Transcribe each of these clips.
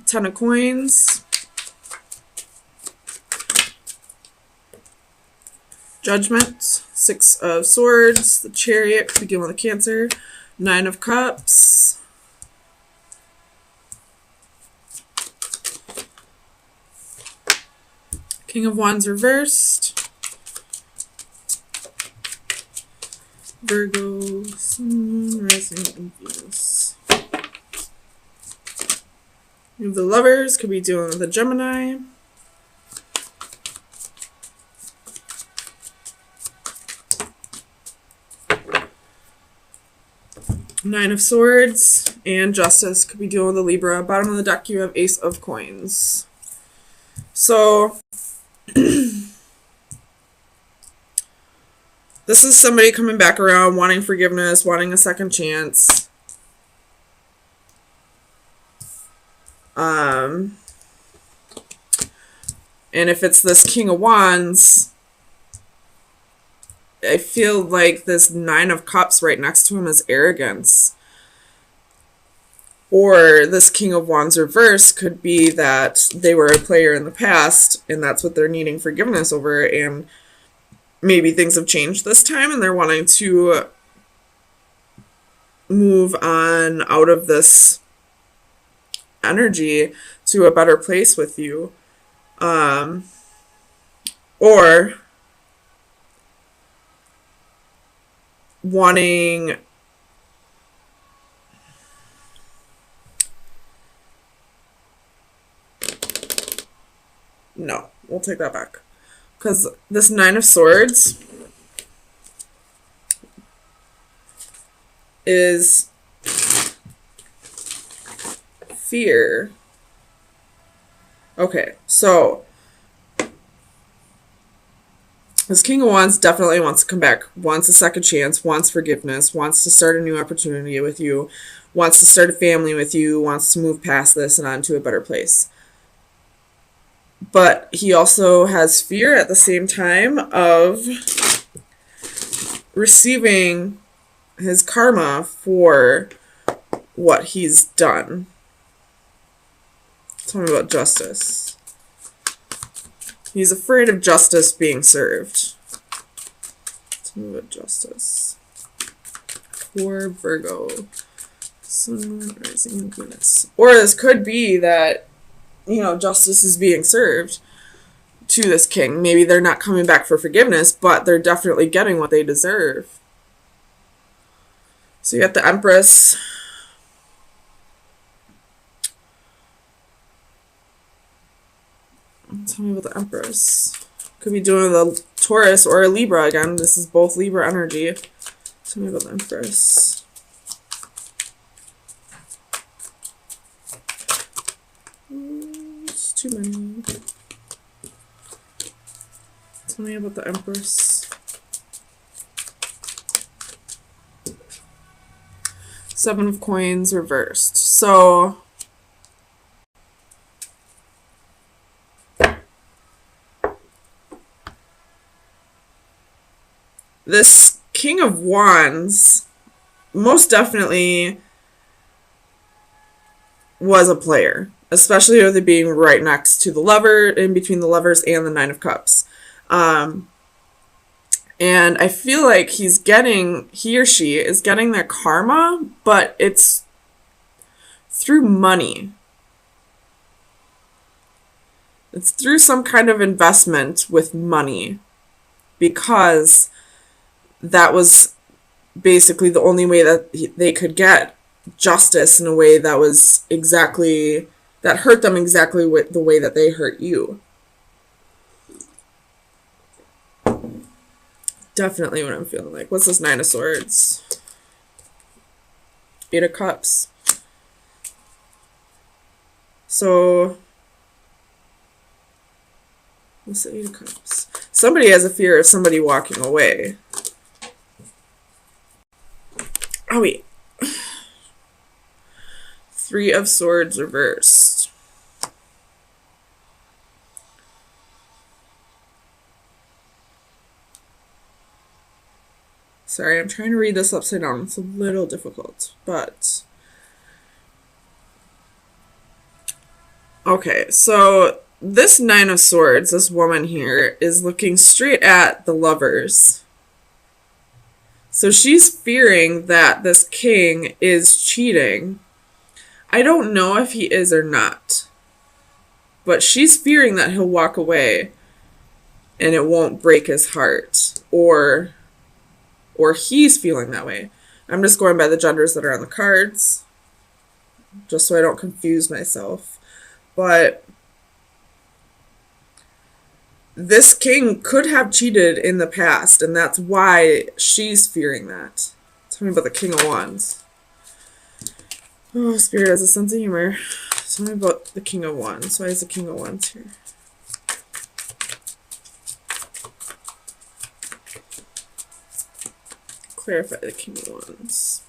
Ten of Coins. Judgment. Six of Swords. The Chariot could be dealing with a Cancer. Nine of Cups. King of Wands reversed. Virgo, Sun, Rising, and Venus. The Lovers could be dealing with a Gemini. Nine of Swords and Justice could be dealing with a Libra. Bottom of the deck, you have Ace of Coins. So this is somebody coming back around, wanting forgiveness, wanting a second chance. And if it's this King of Wands, I feel like this Nine of Cups right next to him is arrogance. Or this King of Wands reverse could be that they were a player in the past and that's what they're needing forgiveness over, and maybe things have changed this time and they're wanting to move on out of this energy to a better place with you. Or wanting no, we'll take that back, because this Nine of Swords is fear. Okay, so this King of Wands definitely wants to come back, wants a second chance, wants forgiveness, wants to start a new opportunity with you, wants to start a family with you, wants to move past this and on to a better place. But he also has fear at the same time of receiving his karma for what he's done. Tell me about Justice. He's afraid of justice being served. Tell me about Justice. For Virgo. Sun, Rising, and Venus. Or this could be that, you know, justice is being served to this king. Maybe they're not coming back for forgiveness, but they're definitely getting what they deserve. So you got the Empress. Tell me about the Empress. Could be doing the Taurus or a Libra again. This is both Libra energy. Tell me about the Empress. It's too many. Tell me about the Empress. Seven of Coins reversed. So this King of Wands most definitely was a player, especially with it being right next to the Lover, in between the Lovers and the Nine of Cups. And I feel like he or she is getting their karma, but it's through money. It's through some kind of investment with money, because that was basically the only way that they could get justice in a way that was exactly, that hurt them exactly the way that they hurt you. Definitely what I'm feeling like. What's this Nine of Swords? Eight of Cups. So what's the Eight of Cups? Somebody has a fear of somebody walking away. Oh, wait. Three of Swords reversed. Sorry, I'm trying to read this upside down. It's a little difficult, but Okay, so this Nine of Swords, this woman here, is looking straight at the Lovers. So she's fearing that this king is cheating. I don't know if he is or not, but she's fearing that he'll walk away and it won't break his heart, or he's feeling that way. I'm just going by the genders that are on the cards, just so I don't confuse myself. But this king could have cheated in the past, and that's why she's fearing that. Tell me about the King of Wands. Oh, Spirit has a sense of humor. Tell me about the King of Wands. Why is the King of Wands here? Clarify the King of Wands.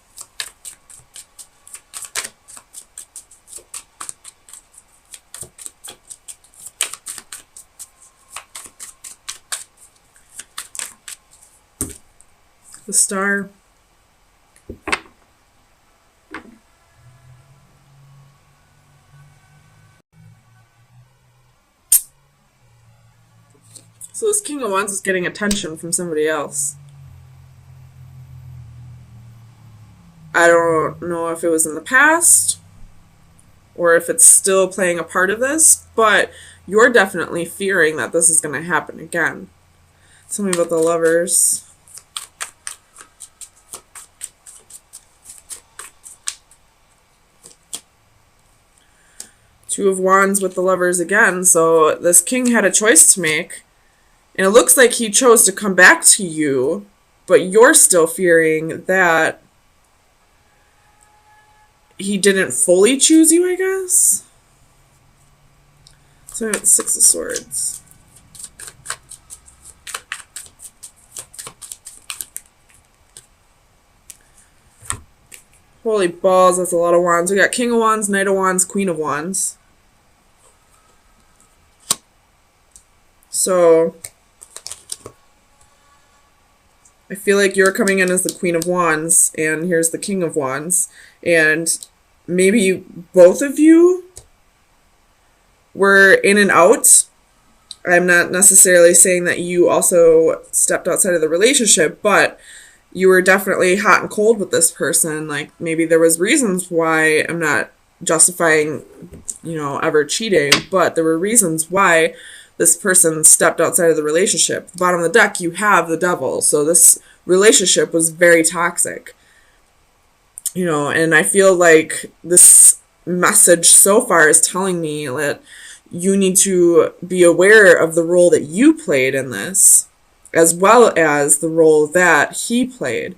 The Star. So this King of Wands is getting attention from somebody else. I don't know if it was in the past or if it's still playing a part of this, but you're definitely fearing that this is going to happen again. Tell me about the Lovers. Two of Wands with the Lovers again. So this king had a choice to make. And it looks like he chose to come back to you, but you're still fearing that he didn't fully choose you, I guess. So the Six of Swords. Holy balls, that's a lot of wands. We got King of Wands, Knight of Wands, Queen of Wands. So I feel like you're coming in as the Queen of Wands, and here's the King of Wands. And maybe both of you were in and out. I'm not necessarily saying that you also stepped outside of the relationship, but you were definitely hot and cold with this person. Like, maybe there was reasons why. I'm not justifying, ever cheating, but there were reasons why this person stepped outside of the relationship. At the bottom of the deck, you have the Devil. So this relationship was very toxic. And I feel like this message so far is telling me that you need to be aware of the role that you played in this, as well as the role that he played.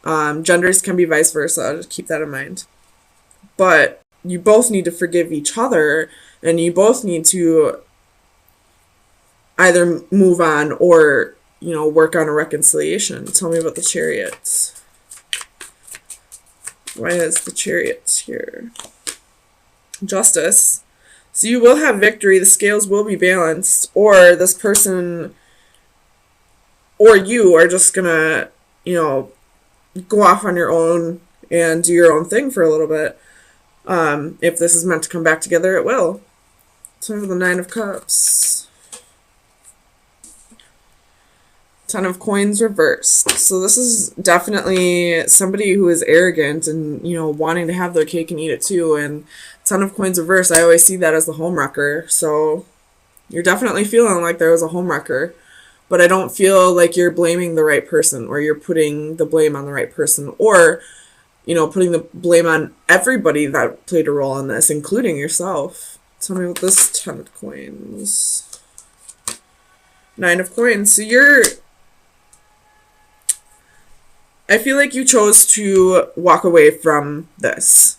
Genders can be vice versa. Just keep that in mind. But you both need to forgive each other, and you both need to either move on or, work on a reconciliation. Tell me about the Chariot. Why is the Chariot here? Justice. So you will have victory. The scales will be balanced. Or this person or you are just going to, go off on your own and do your own thing for a little bit. If this is meant to come back together, it will. So the Nine of Cups. Ten of Coins reversed. So this is definitely somebody who is arrogant and, wanting to have their cake and eat it too. And Ten of Coins reversed, I always see that as the homewrecker. So you're definitely feeling like there was a homewrecker. But I don't feel like you're blaming the right person, or you're putting the blame on the right person, or, putting the blame on everybody that played a role in this, including yourself. Tell me what this Ten of Coins. Nine of Coins. So I feel like you chose to walk away from this.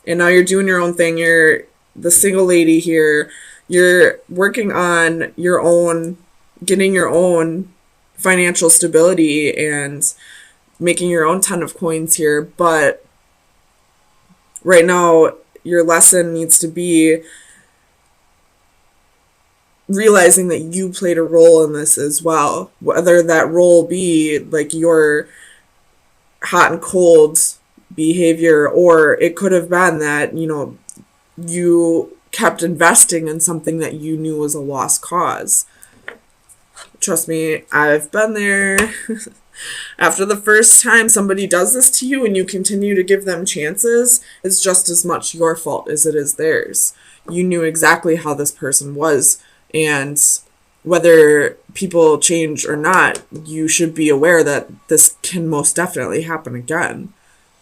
And now you're doing your own thing. You're the single lady here. You're working on your own, getting your own financial stability and making your own Ten of Coins here. But right now, your lesson needs to be realizing that you played a role in this as well, whether that role be like your hot and cold behavior, or it could have been that, you kept investing in something that you knew was a lost cause. Trust me, I've been there. After the first time somebody does this to you and you continue to give them chances, it's just as much your fault as it is theirs. You knew exactly how this person was, and whether people change or not, you should be aware that this can most definitely happen again.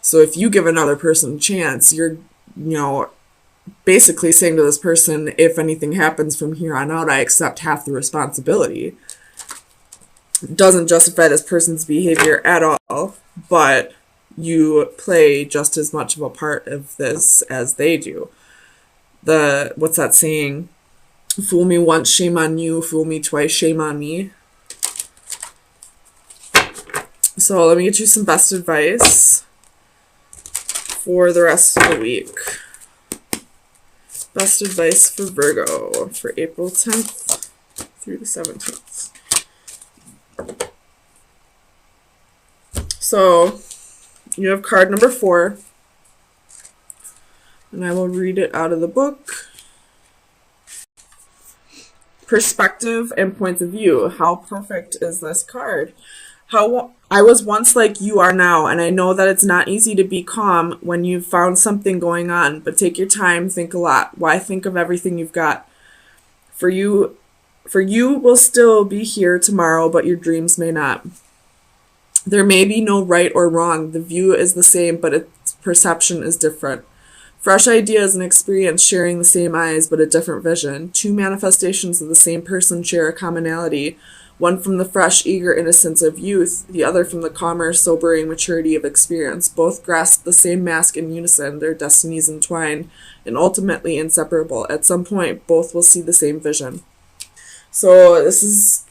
So if you give another person a chance, you're, basically saying to this person, if anything happens from here on out, I accept half the responsibility. Doesn't justify this person's behavior at all, but you play just as much of a part of this as they do. What's that saying? Fool me once, shame on you. Fool me twice, shame on me. So let me get you some best advice for the rest of the week. Best advice for Virgo for April 10th through the 17th. So you have card number 4, and I will read it out of the book. Perspective and points of view. How perfect is this card? How I was once like you are now, and I know that it's not easy to be calm when you've found something going on, but take your time, think a lot. Why think of everything you've got? For you will still be here tomorrow, but your dreams may not. There may be no right or wrong. The view is the same, but its perception is different. Fresh ideas and experience sharing the same eyes, but a different vision. 2 manifestations of the same person share a commonality. One from the fresh, eager innocence of youth, the other from the calmer, sobering maturity of experience. Both grasp the same mask in unison, their destinies entwined, and ultimately inseparable. At some point, both will see the same vision. So this is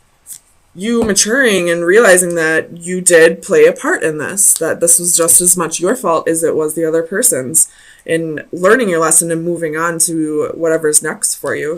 you maturing and realizing that you did play a part in this, that this was just as much your fault as it was the other person's, and learning your lesson and moving on to whatever's next for you.